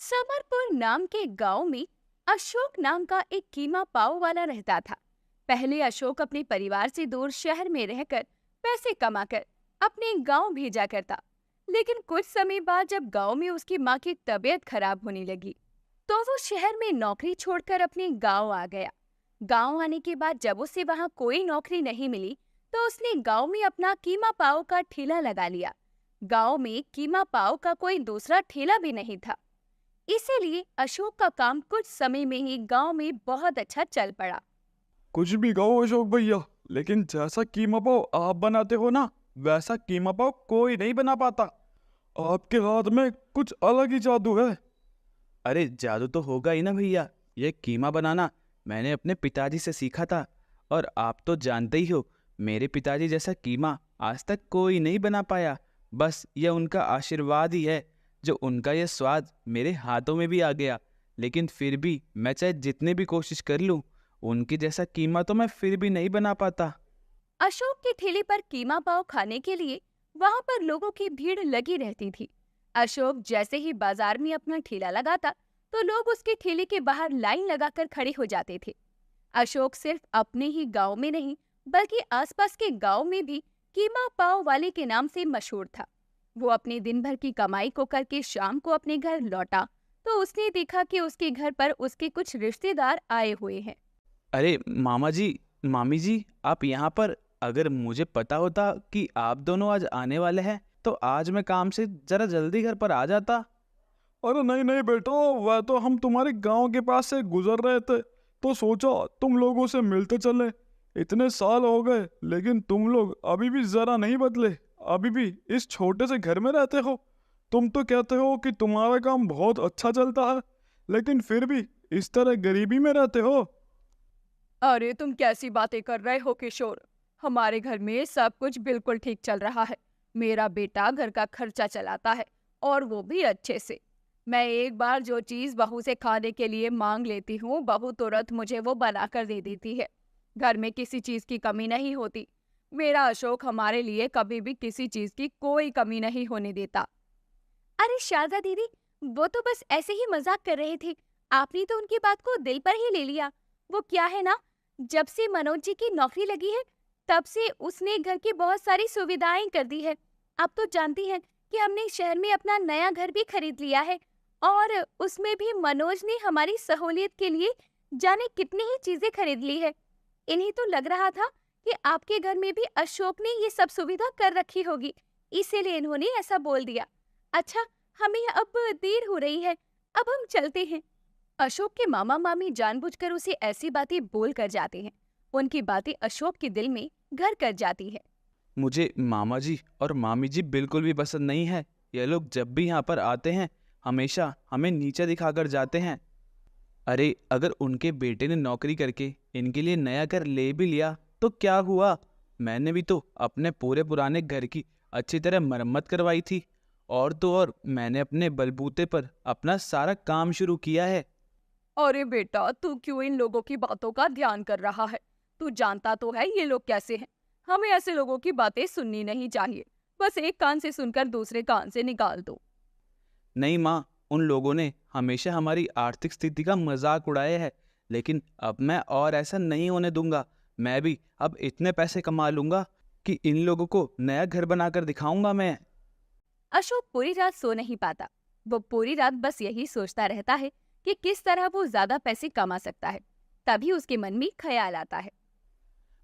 समरपुर नाम के गांव में अशोक नाम का एक कीमा पाव वाला रहता था। पहले अशोक अपने परिवार से दूर शहर में रहकर पैसे कमाकर अपने गांव भेजा करता। लेकिन कुछ समय बाद जब गांव में उसकी मां की तबीयत खराब होने लगी, तो वो शहर में नौकरी छोड़कर अपने गांव आ गया। गांव आने के बाद जब उसे वहां कोई नौकरी नहीं मिली, तो उसने गांव में अपना कीमा पाव का ठेला लगा लिया। गांव में कीमा पाव का कोई दूसरा ठेला भी नहीं था, इसीलिए अशोक का काम कुछ समय में ही गांव में बहुत अच्छा चल पड़ा। कुछ भी कहो अशोक भैया, लेकिन जैसा कीमा पाव आप बनाते हो ना, वैसा कीमा पाव कोई नहीं बना पाता। आपके हाथ में कुछ अलग ही जादू है। अरे जादू तो होगा ही ना भैया। ये कीमा बनाना मैंने अपने पिताजी से सीखा था। और आप तो जानते ही हो, मेरे पिताजी जैसा कीमा आज तक कोई नहीं बना पाया। बस ये उनका आशीर्वाद ही है, जो उनका ये स्वाद मेरे हाथों में भी आ गया। लेकिन फिर भी मैं चाहे जितने भी कोशिश कर लूं, उनके जैसा कीमा तो मैं फिर भी नहीं बना पाता। अशोक के ठेले पर कीमा पाव खाने के लिए वहां पर लोगों की भीड़ लगी रहती थी। अशोक जैसे ही बाजार में अपना ठेला लगाता, तो लोग उसके ठेले के बाहर लाइन लगाकर खड़े हो जाते थे। अशोक सिर्फ अपने ही गांव में नहीं, बल्कि आसपास के गांव में भी कीमा पाव वाले के नाम से मशहूर था। वो अपने दिन भर की कमाई को करके शाम को अपने घर लौटा, तो उसने देखा कि उसके घर पर उसके कुछ रिश्तेदार आए हुए हैं। अरे मामा जी, मामी जी, आप यहाँ पर। अगर मुझे पता होता कि आप दोनों आज आने वाले हैं, तो आज मैं काम से जरा जल्दी घर पर आ जाता। अरे नहीं नहीं बेटा, वह तो हम तुम्हारे गांव के पास से गुजर रहे थे, तो सोचा तुम लोगों से मिलते चले। इतने साल हो गए, लेकिन तुम लोग अभी भी जरा नहीं बदले। अभी भी इस छोटे से घर में रहते हो। तुम तो कहते हो कि तुम्हारा काम बहुत अच्छा चलता है, लेकिन फिर भी इस तरह गरीबी में रहते हो। अरे तुम कैसी बातें कर रहे हो किशोर? हमारे घर में सब कुछ बिल्कुल ठीक चल रहा है। मेरा बेटा घर का खर्चा चलाता है, और वो भी अच्छे से। मैं एक बार जो चीज बहू से खाने के लिए मांग लेती हूँ, बहू तुरंत मुझे वो बनाकर दे देती है। घर में किसी चीज की कमी नहीं होती। मेरा अशोक हमारे लिए कभी भी किसी चीज की कोई कमी नहीं होने देता। अरे शारदा दीदी, वो तो बस ऐसे ही मजाक कर रहे थे। आपने तो उनकी बात को दिल पर ही ले लिया। वो क्या है ना, जब से मनोज जी की नौकरी लगी है, तब से उसने घर की बहुत सारी सुविधाएं कर दी है। आप तो जानती हैं कि हमने शहर में अपना नया घर भी खरीद लिया है, और उसमें भी मनोज ने हमारी सहूलियत के लिए जाने कितनी ही चीजें खरीद ली है। इन्हें तो लग रहा था कि आपके घर में भी अशोक ने ये सब सुविधा कर रखी होगी, इसीलिए इन्होंने ऐसा बोल दिया। अच्छा, हमें अब देर हो रही है, अब हम चलते हैं। अशोक के मामा मामी जानबूझकर उसे ऐसी बातें बोल कर जाते हैं। उनकी बातें अशोक के दिल में घर कर जाती है। मुझे मामा जी और मामी जी बिल्कुल भी पसंद नहीं है। ये लोग जब भी यहाँ पर आते हैं, हमेशा हमें नीचे दिखाकर जाते हैं। अरे अगर उनके बेटे ने नौकरी करके इनके लिए नया घर ले भी लिया, तो क्या हुआ? मैंने भी तो अपने पूरे पुराने घर की अच्छी तरह मरम्मत करवाई थी। और तो और मैंने अपने बलबूते पर अपना सारा काम शुरू किया है। अरे बेटा, तू क्यों इन लोगों की बातों का ध्यान कर रहा है? तू जानता तो है ये लोग कैसे हैं। हमें ऐसे लोगों की बातें सुननी नहीं चाहिए। बस एक कान से सुनकर दूसरे कान से निकाल दो। नहीं माँ, उन लोगों ने हमेशा हमारी आर्थिक स्थिति का मजाक उड़ाया है, लेकिन अब मैं और ऐसा नहीं होने दूंगा। मैं भी अब इतने पैसे कमा लूंगा कि इन लोगों को नया घर बनाकर दिखाऊंगा मैं। अशोक पूरी रात सो नहीं पाता। वो पूरी रात बस यही सोचता रहता है कि किस तरह वो ज्यादा पैसे कमा सकता है। तभी उसके मन में ख्याल आता है।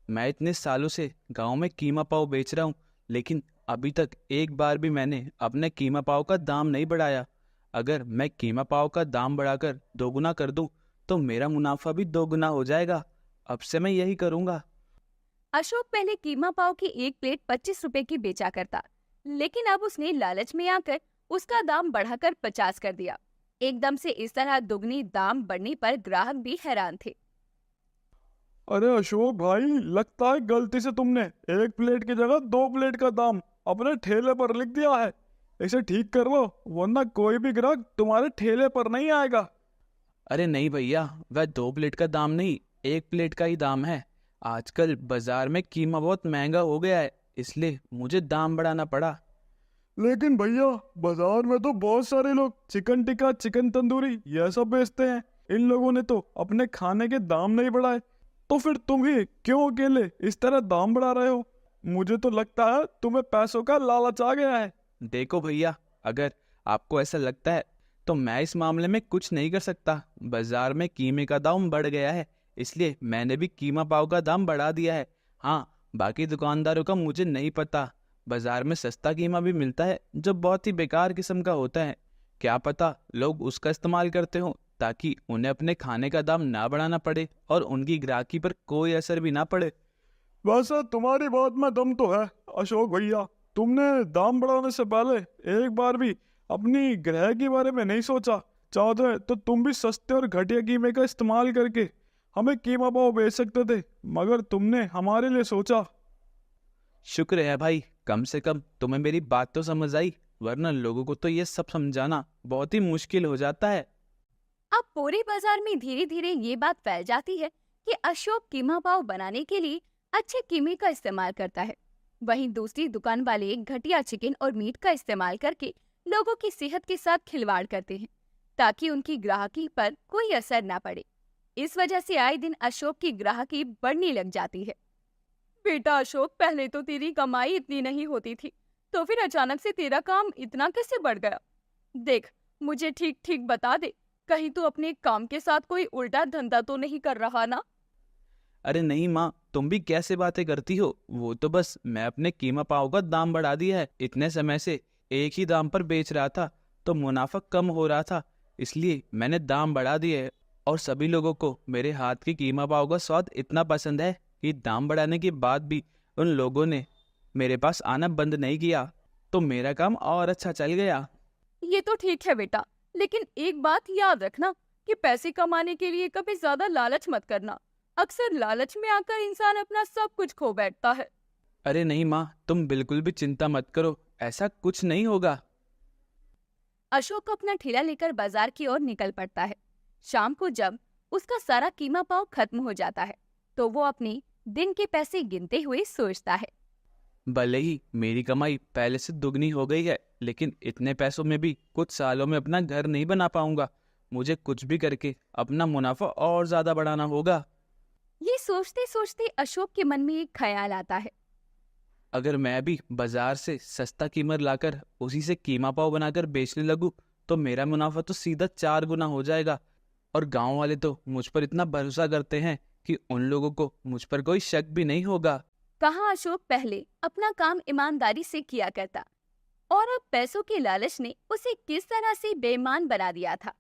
मैं इतने सालों से गांव में कीमा पाव बेच रहा हूँ, लेकिन अभी तक एक बार भी मैंने अपने कीमा पाव का दाम नहीं बढ़ाया। अगर मैं कीमा पाव का दाम बढ़ाकर दोगुना कर दूं, तो मेरा मुनाफा भी दोगुना हो जाएगा। अब से मैं यही करूंगा। अशोक पहले कीमा पाव की एक प्लेट 25 रुपए की बेचा करता, लेकिन अब उसने लालच में आकर उसका दाम बढ़ाकर 50 कर दिया। एकदम से इस तरह दुगनी दाम बढ़ने पर ग्राहक भी हैरान थे। अरे अशोक भाई, लगता है गलती से तुमने एक प्लेट की जगह 2 प्लेट का दाम अपने ठेले पर लिख दिया है। इसे ठीक कर लो, वरना कोई भी ग्राहक तुम्हारे ठेले पर नहीं आएगा। अरे नहीं भैया, वह 2 प्लेट का दाम नहीं, 1 प्लेट का ही दाम है। आजकल बाजार में कीमा बहुत महंगा हो गया है, इसलिए मुझे दाम बढ़ाना पड़ा। लेकिन भैया बाजार में तो बहुत सारे लोग चिकन टिक्का, चिकन तंदूरी यह सब बेचते हैं। इन लोगों ने तो अपने खाने के दाम नहीं बढ़ाए, तो फिर तुम ही क्यों अकेले इस तरह दाम बढ़ा रहे हो? मुझे तो लगता है तुम्हें पैसों का लालच आ गया है। देखो भैया, अगर आपको ऐसा लगता है तो मैं इस मामले में कुछ नहीं कर सकता। बाजार में कीमे का दाम बढ़ गया है, इसलिए मैंने भी कीमा पाव का दाम बढ़ा दिया है। हाँ, बाकी दुकानदारों का मुझे नहीं पता। बाजार में सस्ता कीमा भी मिलता है जो बहुत ही बेकार किस्म का होता है। क्या पता लोग उसका इस्तेमाल करते हो ताकि उन्हें अपने खाने का दाम ना बढ़ाना पड़े और उनकी ग्राहकी पर कोई असर भी ना पड़े। वैसे तुम्हारी बात में दम तो है अशोक भैया। तुमने दाम बढ़ाने से पहले एक बार भी अपनी ग्रह के बारे में नहीं सोचा। चाहते तो तुम भी सस्ते और घटिया कीमे का इस्तेमाल करके हमें कीमा पाव बेच सकते थे, मगर तुमने हमारे लिए सोचा। शुक्र है भाई, कम से कम तुम्हें मेरी बात तो समझ आई, वरना लोगों को तो ये सब समझाना बहुत ही मुश्किल हो जाता है। अब पूरे बाजार में धीरे धीरे ये बात फैल जाती है कि अशोक कीमा पाव बनाने के लिए अच्छे कीमे का इस्तेमाल करता है। वहीं दूसरी दुकान वाले घटिया चिकन और मीट का इस्तेमाल करके लोगों की सेहत के साथ खिलवाड़ करते हैं ताकि उनकी ग्राहकी पर कोई असर ना पड़े। इस वजह से आए दिन अशोक की ग्राहकी बढ़ने लग जाती है। बेटा अशोक, पहले तो तेरी कमाई इतनी नहीं होती थी, तो फिर अचानक से तेरा काम इतना कैसे बढ़ गया? देख, मुझे ठीक ठीक बता दे, कहीं तू अपने काम के साथ कोई उल्टा धंधा तो नहीं कर रहा ना? अरे नहीं माँ, तुम भी कैसे बातें करती हो? वो तो बस मैं अपने कीमा पाव का दाम बढ़ा दिया है। इतने समय से एक ही दाम पर बेच रहा था तो मुनाफा कम हो रहा था, इसलिए मैंने दाम बढ़ा दिए है। और सभी लोगों को मेरे हाथ की कीमा पाव का स्वाद इतना पसंद है कि दाम बढ़ाने के बाद भी उन लोगों ने मेरे पास आना बंद नहीं किया, तो मेरा काम और अच्छा चल गया। ये तो ठीक है बेटा, लेकिन एक बात याद रखना कि पैसे कमाने के लिए कभी ज्यादा लालच मत करना। अक्सर लालच में आकर इंसान अपना सब कुछ खो बैठता है। अरे नहीं माँ, तुम बिल्कुल भी चिंता मत करो, ऐसा कुछ नहीं होगा। अशोक अपना ठेला लेकर बाजार की ओर निकल पड़ता है। शाम को जब उसका सारा कीमा पाव खत्म हो जाता है, तो वो अपने दिन के पैसे गिनते हुए सोचता है। भले ही मेरी कमाई पहले से दुगनी हो गई है, लेकिन इतने पैसों में भी कुछ सालों में अपना घर नहीं बना पाऊंगा। मुझे कुछ भी करके अपना मुनाफा और ज्यादा बढ़ाना होगा। ये सोचते सोचते अशोक के मन में एक ख्याल आता है। अगर मैं भी बाजार से सस्ता कीमत लाकर उसी से कीमा पाव बनाकर बेचने लगूं, तो मेरा मुनाफा तो सीधा 4 गुना हो जाएगा। और गांव वाले तो मुझ पर इतना भरोसा करते हैं कि उन लोगों को मुझ पर कोई शक भी नहीं होगा। कहाँ अशोक पहले अपना काम ईमानदारी से किया करता, और अब पैसों के लालच ने उसे किस तरह से बेईमान बना दिया था।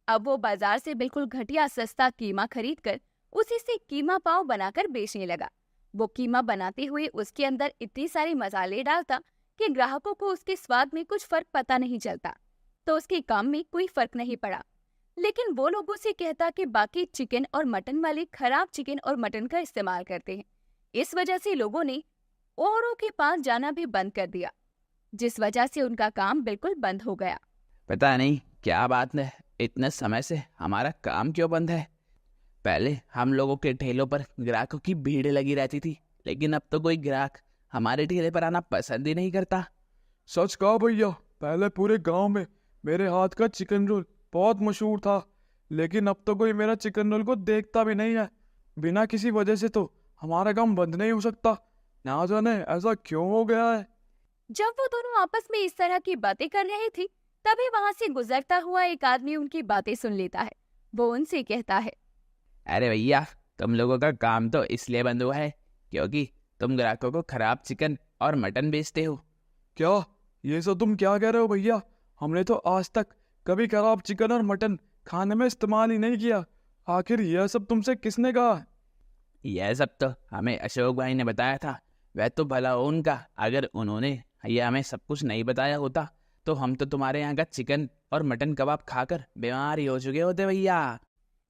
अब वो बाजार से बिल्कुल घटिया सस्ता कीमा खरीदकर उसी से कीमा पाव बनाकर बेचने लगा। वो कीमा बनाते हुए उसके अंदर इतने सारे मसाले डालता कि ग्राहकों को उसके स्वाद में कुछ फर्क पता नहीं चलता, तो उसके काम में कोई फर्क नहीं पड़ा। लेकिन वो लोगों से कहता कि बाकी चिकन और मटन वाले खराब चिकन और मटन का इस्तेमाल करते हैं। इस वजह से लोगों ने औरों के पास जाना भी बंद कर दिया, जिस वजह से उनका काम बिल्कुल बंद हो गया। पता नहीं क्या बात है, इतने समय से हमारा काम क्यों बंद है। पहले हम लोगों के ठेलों पर ग्राहकों की भीड़ लगी रहती थी, लेकिन अब तो कोई ग्राहक हमारे ठेले पर आना पसंद ही नहीं करता। सच कहा भैया, पहले पूरे गांव में मेरे हाथ का चिकन रोल बहुत मशहूर था, लेकिन अब तो कोई मेरा चिकन रोल को देखता भी नहीं है। बिना किसी वजह से तो हमारा काम बंद नहीं हो सकता। ना जाने ऐसा क्यों हो गया है। जब वो दोनों आपस में इस तरह की बातें कर रहे थे, तभी वहां से गुजरता हुआ एक आदमी उनकी बातें सुन लेता है। वो उनसे कहता है, अरे भैया, तुम लोगों का काम तो इसलिए बंद हुआ है क्योंकि तुम ग्राहकों को खराब चिकन और मटन बेचते हो। क्या? ये सब तुम क्या कह रहे हो भैया? हमने तो आज तक कभी खराब चिकन और मटन खाने में इस्तेमाल ही नहीं किया। आखिर यह सब तुमसे किसने कहा? यह सब तो हमें अशोक भाई ने बताया था। वह तो भला हो उनका, अगर उन्होंने यह हमें सब कुछ नहीं बताया होता तो हम तो तुम्हारे यहाँ का चिकन और मटन कबाब खाकर बीमार ही हो चुके होते भैया।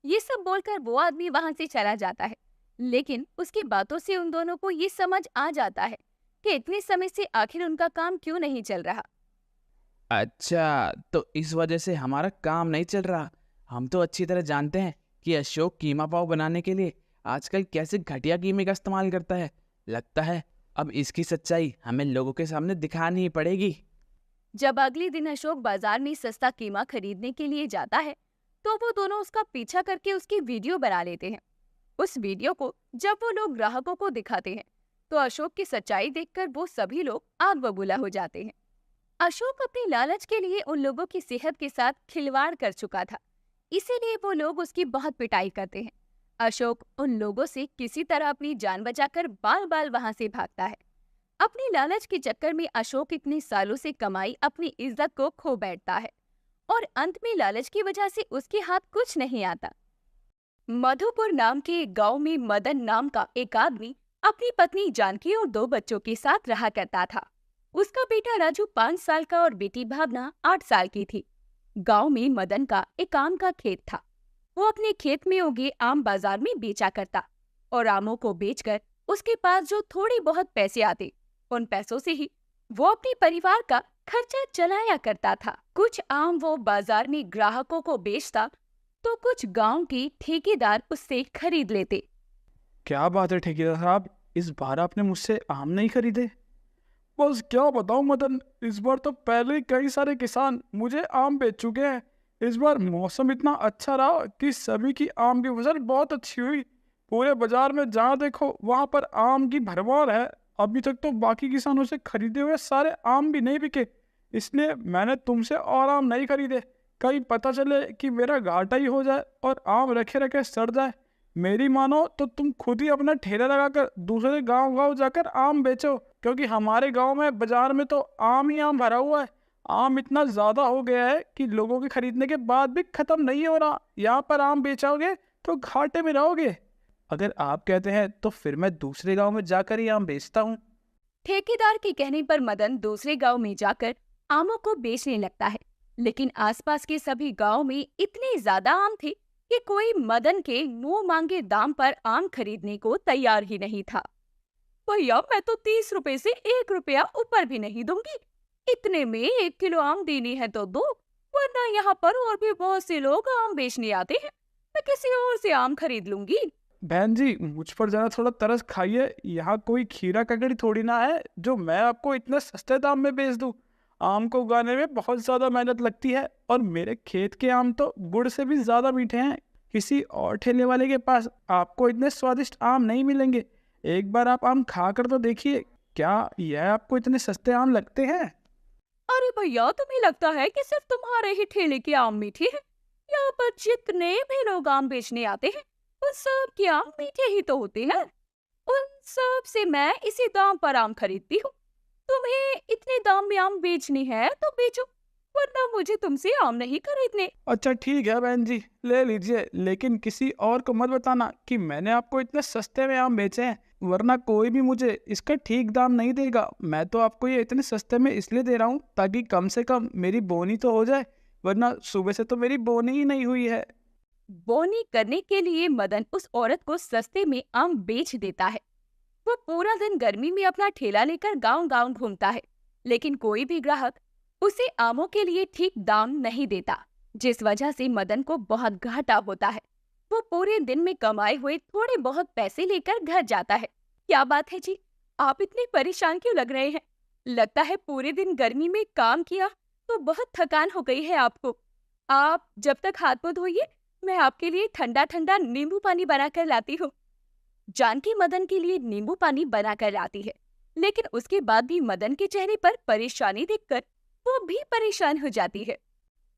ये सब बोलकर वो आदमी वहां से चला जाता है। लेकिन उसकी बातों से उन दोनों को ये समझ आ जाता है कि इतने समय से आखिर उनका काम क्यों नहीं चल रहा। अच्छा, तो इस वजह से हमारा काम नहीं चल रहा। हम तो अच्छी तरह जानते हैं कि अशोक कीमा पाव बनाने के लिए आजकल कैसे घटिया कीमे का इस्तेमाल करता है। लगता है अब इसकी सच्चाई हमें लोगों के सामने दिखानी ही पड़ेगी। जब अगले दिन अशोक बाजार में सस्ता कीमा खरीदने के लिए जाता है, तो वो दोनों उसका पीछा करके उसकी वीडियो बना लेते हैं। उस वीडियो को जब वो लोग ग्राहकों को दिखाते हैं, तो अशोक की सच्चाई देखकर वो सभी लोग आग बबूला हो जाते हैं। अशोक अपनी लालच के लिए उन लोगों की सेहत के साथ खिलवाड़ कर चुका था, इसीलिए वो लोग उसकी बहुत पिटाई करते हैं। अशोक उन लोगों से किसी तरह अपनी जान बचाकर बाल बाल वहां से भागता है। अपनी लालच के चक्कर में अशोक इतने सालों से कमाई अपनी इज्जत को खो बैठता है और अंत में लालच की वजह से उसके हाथ कुछ नहीं आता। मधुपुर नाम के एक गांव में मदन नाम का एक आदमी अपनी पत्नी जानकी और 2 बच्चों के साथ रहा करता था। उसका बेटा राजू 5 साल का और बेटी भावना 8 साल की थी। गांव में मदन का एक आम का खेत था। वो अपने खेत में उगे आम बाजार में बेचा करता और आमों को बेचकर उसके पास जो थोड़ी बहुत पैसे आते, उन पैसों से ही वो अपने परिवार का खर्चा चलाया करता था। कुछ आम वो बाजार में ग्राहकों को बेचता, तो कुछ गांव के ठेकेदार उससे खरीद लेते। क्या बात है ठेकेदार साहब, इस बार आपने मुझसे आम नहीं खरीदे? बस क्या बताऊं मदन, इस बार तो पहले ही कई सारे किसान मुझे आम बेच चुके हैं। इस बार मौसम इतना अच्छा रहा कि सभी की आम की फसल बहुत अच्छी हुई। पूरे बाजार में जहाँ देखो वहाँ पर आम की भरमार है। अभी तक तो बाकी किसानों से खरीदे हुए सारे आम भी नहीं बिके, इसलिए मैंने तुमसे और आम नहीं खरीदे। कहीं पता चले कि मेरा घाटा ही हो जाए और आम रखे रखे सड़ जाए। मेरी मानो तो तुम खुद ही अपना ठेला लगाकर दूसरे गांव जाकर आम बेचो, क्योंकि हमारे गांव में बाजार में तो आम ही आम भरा हुआ है। आम इतना ज़्यादा हो गया है कि लोगों के खरीदने के बाद भी ख़त्म नहीं हो रहा। यहाँ पर आम बेचोगे तो घाटे में रहोगे। अगर आप कहते हैं तो फिर मैं दूसरे गांव में जाकर ही आम बेचता हूँ। ठेकेदार के कहने पर मदन दूसरे गांव में जाकर आमों को बेचने लगता है, लेकिन आसपास के सभी गांव में इतने ज्यादा आम थे कि कोई मदन के मुंह मांगे दाम पर आम खरीदने को तैयार ही नहीं था। भैया, मैं तो 30 रुपए से 1 रुपया ऊपर भी नहीं दूंगी। इतने में 1 किलो आम देनी है तो दो, वरना यहाँ पर और भी बहुत से लोग आम बेचने आते हैं। मैं किसी और से आम खरीद लूंगी। बहन जी, मुझ पर जरा थोड़ा तरस खाइए। यहाँ कोई खीरा ककड़ी थोड़ी ना है जो मैं आपको इतने सस्ते दाम में बेच दूँ। आम को उगाने में बहुत ज़्यादा मेहनत लगती है और मेरे खेत के आम तो गुड़ से भी ज़्यादा मीठे हैं। किसी और ठेले वाले के पास आपको इतने स्वादिष्ट आम नहीं मिलेंगे। एक बार आप आम खा कर तो देखिए, क्या यह आपको इतने सस्ते आम लगते हैं? अरे भैया, तुम्हें लगता है कि सिर्फ तुम्हारे ही ठेले के आम मीठे हैं? यहाँ पर जितने भी लोग आम बेचने आते हैं, उन सब के आम मीठे ही तो होते हैं। उन सब से मैं इसी दाम पर आम खरीदती हूँ। तुम्हें इतने दाम में आम बेचनी है तो बेचो, वरना मुझे तुमसे आम नहीं खरीदने। अच्छा ठीक है बहन जी, ले लीजिए, लेकिन किसी और को मत बताना कि मैंने आपको इतने सस्ते में आम बेचे हैं, वरना कोई भी मुझे इसका ठीक दाम नहीं देगा। मैं तो आपको ये इतने सस्ते में इसलिए दे रहा हूँ ताकि कम से कम मेरी बोनी तो हो जाए, वरना सुबह से तो मेरी बोनी ही नहीं हुई है। बोनी करने के लिए मदन उस औरत को सस्ते में आम बेच देता है। वो पूरा दिन गर्मी में अपना ठेला लेकर गांव-गांव घूमता है, लेकिन कोई भी ग्राहक उसे आमों के लिए ठीक दाम नहीं देता, जिस वजह से मदन को बहुत घाटा होता है। वो पूरे दिन में कमाए हुए थोड़े बहुत पैसे लेकर घर जाता है। क्या बात है जी, आप इतने परेशान क्यों लग रहे हैं? लगता है पूरे दिन गर्मी में काम किया तो बहुत थकान हो गई है आपको। आप जब तक हाथ मुंह धोइए, मैं आपके लिए ठंडा ठंडा नींबू पानी बनाकर लाती हूँ। जानकी मदन के लिए नींबू पानी बनाकर लाती है, लेकिन उसके बाद भी मदन के चेहरे पर परेशानी देखकर वो भी परेशान हो जाती है।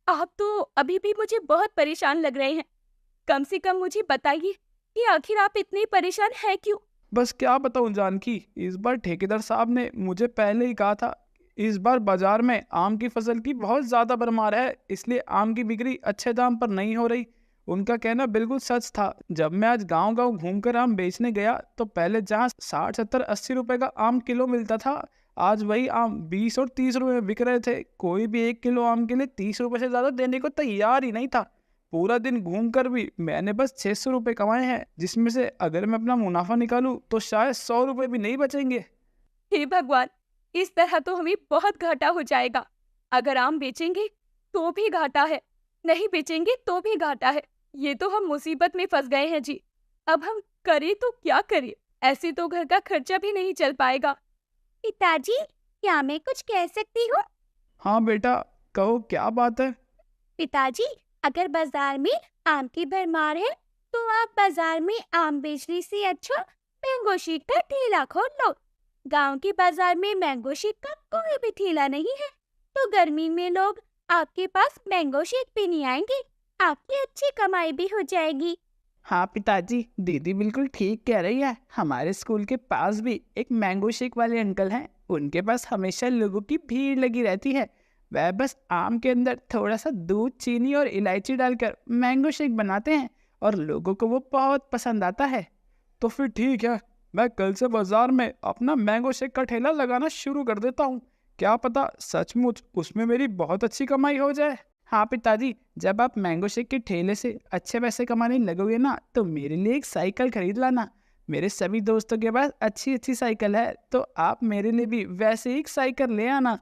आप तो अभी भी मुझे बहुत परेशान लग रहे हैं। कम से कम मुझे बताइए कि आखिर आप इतने परेशान हैं क्यों? बस क्या बताऊं जानकी, इस बार ठेकेदार साहब ने मुझे पहले ही कहा था, इस बार बाजार में आम की फसल की बहुत ज़्यादा भरमार है, इसलिए आम की बिक्री अच्छे दाम पर नहीं हो रही। उनका कहना बिल्कुल सच था। जब मैं आज गांव-गांव घूमकर आम बेचने गया तो पहले जहां 60, 70, 80 रुपए का आम किलो मिलता था, आज वही आम 20 और 30 रुपए में बिक रहे थे। कोई भी 1 किलो आम के लिए 30 रुपए से ज़्यादा देने को तैयार ही नहीं था। पूरा दिन घूमकर भी मैंने बस 600 रुपये कमाए हैं, जिसमें से अगर मैं अपना मुनाफा निकालूं तो शायद 100 रुपये भी नहीं बचेंगे। हे भगवान, इस तरह तो हमें बहुत घाटा हो जाएगा। अगर आम बेचेंगे तो भी घाटा है, नहीं बेचेंगे तो भी घाटा है। ये तो हम मुसीबत में फंस गए हैं जी। अब हम करें तो क्या करें? ऐसे तो घर का खर्चा भी नहीं चल पाएगा। पिताजी, क्या मैं कुछ कह सकती हूँ? हाँ बेटा, कहो क्या बात है। पिताजी, अगर बाजार में आम की भरमार है तो आप बाजार में आम बेचने से अच्छा मैंगो शेक का ठेला खोल लो। गांव के बाजार में मैंगो शेक का कोई भी ठेला नहीं है, तो गर्मी में लोग आपके पास मैंगो शेक पीने आएंगे। आपकी अच्छी कमाई भी हो जाएगी। हाँ पिताजी, दीदी बिल्कुल ठीक कह रही है। हमारे स्कूल के पास भी एक मैंगो शेक वाले अंकल हैं। उनके पास हमेशा लोगों की भीड़ लगी रहती है। वह बस आम के अंदर थोड़ा सा दूध, चीनी और इलायची डालकर मैंगो शेक बनाते हैं और लोगों को वो बहुत पसंद आता है। तो फिर ठीक है, मैं कल से बाजार में अपना मैंगो शेक का ठेला लगाना शुरू कर देता हूँ। क्या पता सचमुच उसमें मेरी बहुत अच्छी कमाई हो जाए। हाँ पिताजी, जब आप मैंगो शेक के ठेले से अच्छे पैसे कमाने लगोगे ना, तो मेरे लिए एक साइकिल खरीद लाना। मेरे सभी दोस्तों के पास अच्छी अच्छी साइकिल है, तो आप मेरे लिए भी वैसे ही एक साइकिल ले आना।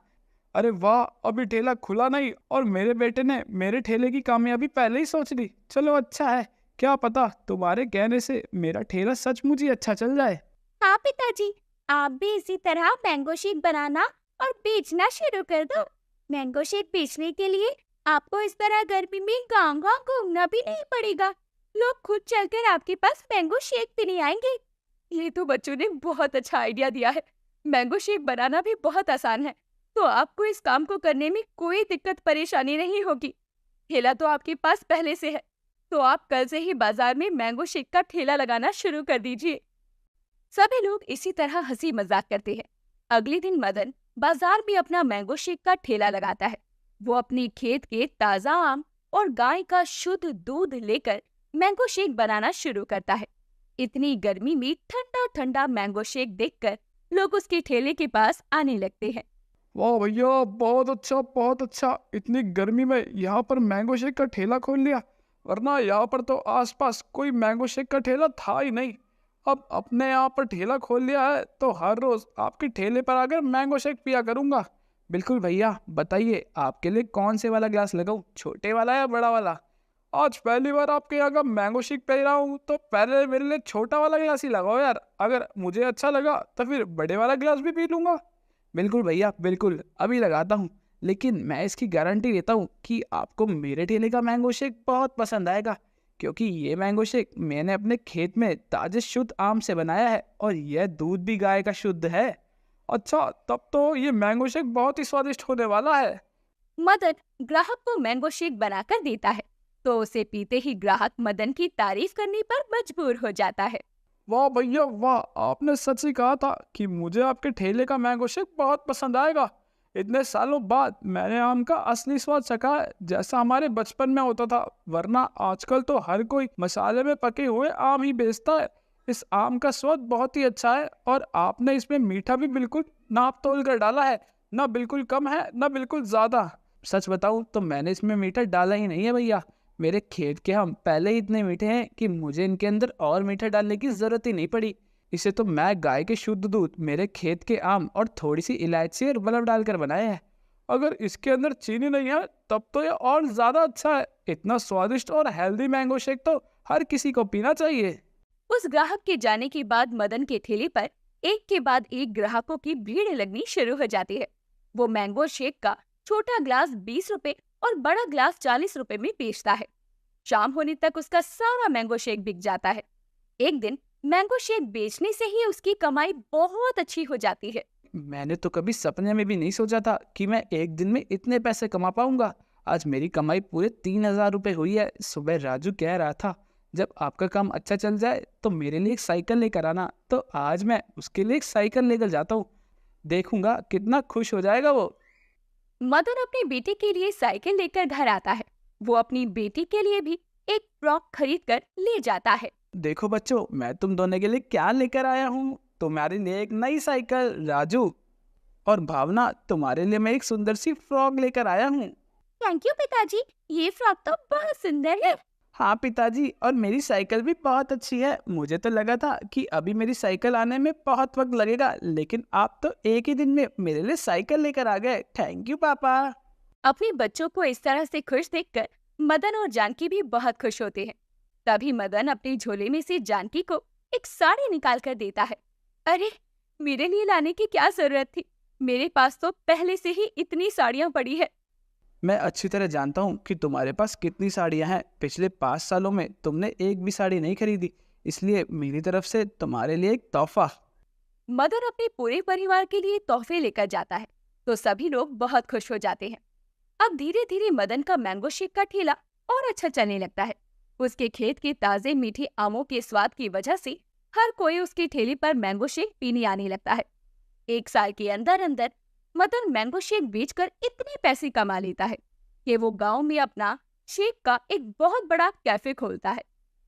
अरे वाह, अभी ठेला खुला नहीं और मेरे बेटे ने मेरे ठेले की कामयाबी पहले ही सोच ली। चलो अच्छा है, क्या पता तुम्हारे कहने से मेरा ठेला सचमुच ही अच्छा चल जाए। हाँ पिताजी, आप भी इसी तरह मैंगो शेक बनाना और बेचना शुरू कर दो। मैंगो शेक बेचने के लिए आपको इस तरह गर्मी में गांव-गांव घूमना भी नहीं पड़ेगा। लोग खुद चलकर आपके पास मैंगो शेक पीने आएंगे। ये तो बच्चों ने बहुत अच्छा आइडिया दिया है। मैंगो शेक बनाना भी बहुत आसान है, तो आपको इस काम को करने में कोई दिक्कत परेशानी नहीं होगी। ठेला तो आपके पास पहले से है, तो आप कल से ही बाजार में मैंगो शेक का ठेला लगाना शुरू कर दीजिए। सभी लोग इसी तरह हंसी मजाक करते हैं। अगले दिन मदन बाजार में अपना मैंगो शेक का ठेला लगाता है। वो अपनी खेत के ताजा आम और गाय का शुद्ध दूध लेकर मैंगो शेक बनाना शुरू करता है। इतनी गर्मी में ठंडा ठंडा मैंगो शेक देखकर लोग उसके ठेले के पास आने लगते हैं। वाह भैया, बहुत अच्छा बहुत अच्छा। इतनी गर्मी में यहाँ पर मैंगो शेक का ठेला खोल लिया, वरना यहाँ पर तो आसपास कोई मैंगो शेक का ठेला था ही नहीं। अब अपने यहाँ पर ठेला खोल लिया है तो हर रोज आपके ठेले पर आकर मैंगो शेक पिया करूंगा। बिल्कुल भैया, बताइए आपके लिए कौन से वाला ग्लास लगाऊं, छोटे वाला या बड़ा वाला? आज पहली बार आपके यहाँ का मैंगो शेक पी रहा हूँ, तो पहले मेरे लिए छोटा वाला गिलास ही लगाओ यार। अगर मुझे अच्छा लगा तो फिर बड़े वाला गिलास भी पी लूंगा। बिल्कुल भैया बिल्कुल, अभी लगाता हूँ। लेकिन मैं इसकी गारंटी देता हूँ कि आपको मेरे ठेले का मैंगो शेक बहुत पसंद आएगा, क्योंकि ये मैंगो शेक मैंने अपने खेत में ताजे शुद्ध आम से बनाया है और यह दूध भी गाय का शुद्ध है। अच्छा, तब तो ये मैंगो शेक बहुत ही स्वादिष्ट होने वाला है। मदन ग्राहक को मैंगो शेक बनाकर देता है, तो उसे पीते ही ग्राहक मदन की तारीफ करने पर मजबूर हो जाता है। वाह भैया वाह, आपने सच ही कहा था कि मुझे आपके ठेले का मैंगो शेक बहुत पसंद आएगा। इतने सालों बाद मैंने आम का असली स्वाद चखा है, जैसा हमारे बचपन में होता था। वरना आजकल तो हर कोई मसाले में पके हुए आम ही बेचता है। इस आम का स्वाद बहुत ही अच्छा है और आपने इसमें मीठा भी बिल्कुल नाप तोल कर डाला है। ना बिल्कुल कम है ना बिल्कुल ज्यादा। सच बताऊं तो मैंने इसमें मीठा डाला ही नहीं है भैया। मेरे खेत के आम पहले ही इतने मीठे हैं कि मुझे इनके अंदर और मीठा डालने की जरूरत ही नहीं पड़ी। इसे तो मैं गाय के शुद्ध दूध, मेरे खेत के आम और थोड़ी सी इलायची और बर्फ डालकर बनाया है। अगर इसके अंदर चीनी नहीं है तब तो ये और ज्यादा अच्छा है। इतना स्वादिष्ट और हेल्दी मैंगो शेक तो हर किसी को पीना चाहिए। उस ग्राहक के जाने के बाद मदन के ठेले पर एक के बाद एक ग्राहकों की भीड़ लगनी शुरू हो जाती है। वो मैंगो शेक का छोटा ग्लास 20 रुपए और बड़ा ग्लास 40 रुपए में बेचता है। शाम होने तक उसका सारा मैंगो शेक बिक जाता है। एक दिन मैंगो शेक बेचने से ही उसकी कमाई बहुत अच्छी हो जाती है। मैंने तो कभी सपने में भी नहीं सोचा था कि मैं एक दिन में इतने पैसे कमा पाऊंगा। आज मेरी कमाई पूरे 3000 रुपये हुई है। सुबह राजू कह रहा था, जब आपका काम अच्छा चल जाए तो मेरे लिए एक साइकिल लेकर आना। तो आज मैं उसके लिए एक साइकिल लेकर जाता हूँ, देखूंगा कितना खुश हो जाएगा वो। मदन अपनी बेटी के लिए साइकिल लेकर घर आता है। वो अपनी बेटी के लिए भी एक फ्रॉक खरीद कर ले जाता है। देखो बच्चों, मैं तुम दोनों के लिए क्या लेकर आया हूँ। तुम्हारे लिए एक नई साइकिल राजू, और भावना तुम्हारे लिए मैं एक सुंदर सी फ्रॉक लेकर आया हूँ। थैंक यू पिताजी, ये फ्रॉक तो बहुत सुंदर है। हाँ पिताजी, और मेरी साइकिल भी बहुत अच्छी है। मुझे तो लगा था कि अभी मेरी साइकिल आने में बहुत वक्त लगेगा, लेकिन आप तो एक ही दिन में मेरे लिए साइकिल लेकर आ गए। थैंक यू पापा। अपने बच्चों को इस तरह से खुश देखकर मदन और जानकी भी बहुत खुश होते हैं। तभी मदन अपने झोले में से जानकी को एक साड़ी निकाल कर देता है। अरे, मेरे लिए लाने की क्या जरूरत थी? मेरे पास तो पहले से ही इतनी साड़ियाँ पड़ी है। मैं अच्छी तरह जानता हूँ कि तुम्हारे पास कितनी साड़ियाँ हैं। पिछले 5 सालों में तुमने एक भी साड़ी नहीं खरीदी, इसलिए मेरी तरफ से तुम्हारे लिए एक तोहफा। मदन अपने पूरे परिवार के लिए तोहफे लेकर जाता है तो सभी लोग बहुत खुश हो जाते हैं। अब धीरे धीरे मदन का मैंगो शेक का ठेला और अच्छा चलने लगता है। उसके खेत के ताजे मीठे आमों के स्वाद की वजह से हर कोई उसके ठेले पर मैंगो शेक पीने आने लगता है। 1 साल के अंदर अंदर मदन मैंगो शेक बेचकर इतने पैसे कमा लेता है कि वो गांव में अपना शेक का एक बहुत बड़ा कैफे खोलता है,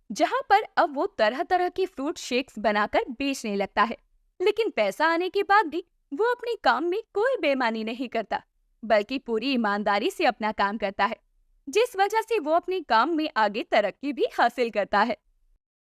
जहां पर अब वो तरह तरह के फ्रूट शेक्स बनाकर बेचने लगता है। लेकिन पैसा आने के बाद भी वो अपने काम में कोई बेईमानी नहीं करता, बल्कि पूरी ईमानदारी से अपना काम करता है, जिस वजह से वो अपने काम में आगे तरक्की भी हासिल करता है।